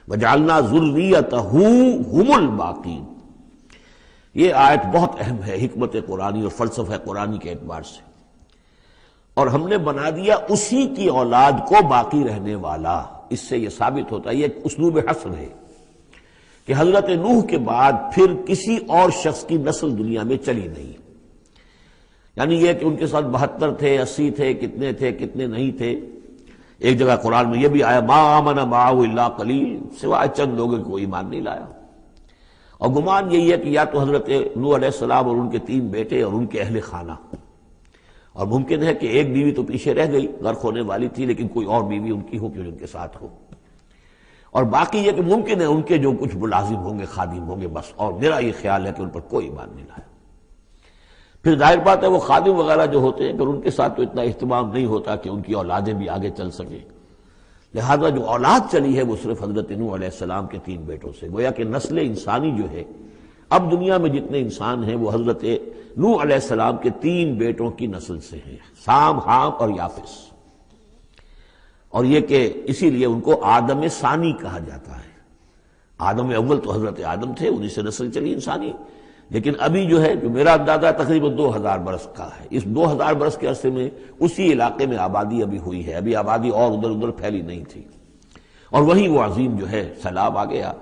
وجعلنا ذریتہ هم الباقین۔ یہ آیت بہت اہم ہے حکمت قرآنی اور فلسفہ قرآنی کے اعتبار سے، اور ہم نے بنا دیا اسی کی اولاد کو باقی رہنے والا۔ اس سے یہ ثابت ہوتا ہے، یہ ایک اسلوب حصر ہے کہ حضرت نوح کے بعد پھر کسی اور شخص کی نسل دنیا میں چلی نہیں، یعنی یہ کہ ان کے ساتھ 72 تھے، 80 تھے، کتنے نہیں تھے۔ ایک جگہ قرآن میں یہ بھی آیا ما آمن معہ الا قلیل، سوائے چند لوگوں کو ایمان نہیں لایا۔ اور گمان یہی ہے کہ یا تو حضرت نوح علیہ السلام اور ان کے 3 بیٹے اور ان کے اہل خانہ، اور ممکن ہے کہ ایک بیوی تو پیچھے رہ گئی، غرق ہونے والی تھی، لیکن کوئی اور بیوی ان کی ہو کہ ان کے ساتھ ہو، اور باقی یہ کہ ممکن ہے ان کے جو کچھ ملازم ہوں گے، خادم ہوں گے، بس۔ اور میرا یہ خیال ہے کہ ان پر کوئی ایمان نہیں لایا۔ پھر ظاہر بات ہے وہ خادم وغیرہ جو ہوتے ہیں پھر ان کے ساتھ تو اتنا اہتمام نہیں ہوتا کہ ان کی اولادیں بھی آگے چل سکیں، لہذا جو اولاد چلی ہے وہ صرف حضرت نوح علیہ السلام کے 3 بیٹوں سے۔ گویا کہ نسل انسانی جو ہے اب دنیا میں جتنے انسان ہیں وہ حضرت نوح علیہ السلام کے 3 بیٹوں کی نسل سے ہیں، سام، حام اور یافس۔ اور یہ کہ اسی لیے ان کو آدم ثانی کہا جاتا ہے۔ آدم اول تو حضرت آدم تھے، انہی سے نسل چلی انسانی، لیکن ابھی جو ہے جو میرا اندازہ تقریباً 2000 برس کا ہے، اس 2000 برس کے عرصے میں اسی علاقے میں آبادی ابھی ہوئی ہے، ابھی آبادی اور ادھر پھیلی نہیں تھی، اور وہی وہ عظیم جو ہے سیلاب آ گیا،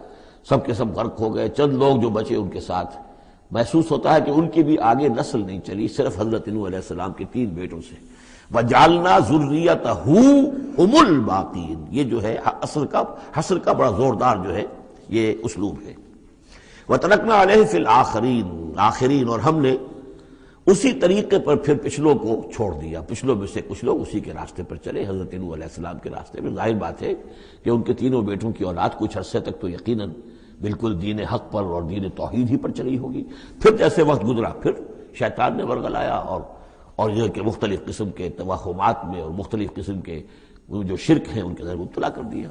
سب کے سب غرق ہو گئے، چند لوگ جو بچے ان کے ساتھ۔ محسوس ہوتا ہے کہ ان کی بھی آگے نسل نہیں چلی، صرف حضرت نوح علیہ السلام کے 3 بیٹوں سے۔ وَجَعَلْنَا ذُرِّيَّتَهُ هُمُ الْبَاقِينَ، یہ جو ہے حصر کا بڑا زوردار جو ہے یہ اسلوب ہے۔ وَتَرَكْنَا عَلَيْهِ فِي الْآخِرِينَ، آخرین، اور ہم نے اسی طریقے پر پھر پچھلوں کو چھوڑ دیا، پچھلوں میں سے کچھ لوگ اسی کے راستے پر چلے، حضرت نوح علیہ السلام کے راستے پر۔ ظاہر بات ہے کہ ان کے 3 بیٹوں کی اولاد کچھ عرصے تک تو یقیناً بالکل دین حق پر اور دین توحید ہی پر چلی ہوگی، پھر جیسے وقت گزرا پھر شیطان نے ورغلایا اور یہ کہ مختلف قسم کے توہمات میں اور مختلف قسم کے جو شرک ہیں ان کے اندر مبتلا کر دیا۔